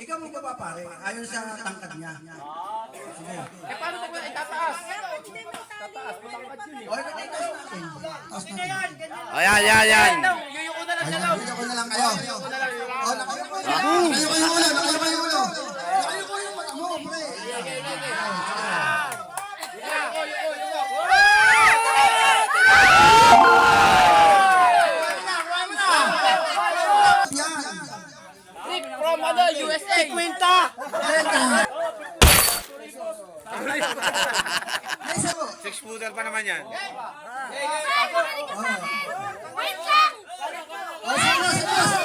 Ikaw mo ba pare? Ayon sa tangkad niya. Sige. Eh, paano mo ba itataas? O, itaas natin. Taas natin. Ayan. Yuyuko na lang dalaw. Ayoko na lang kayo. O, nakayuko yung ulo. Nakayuko yung mata mo, pre. From USA. Kwenta! Six-footer pa naman yan. Wait lang! O, sige.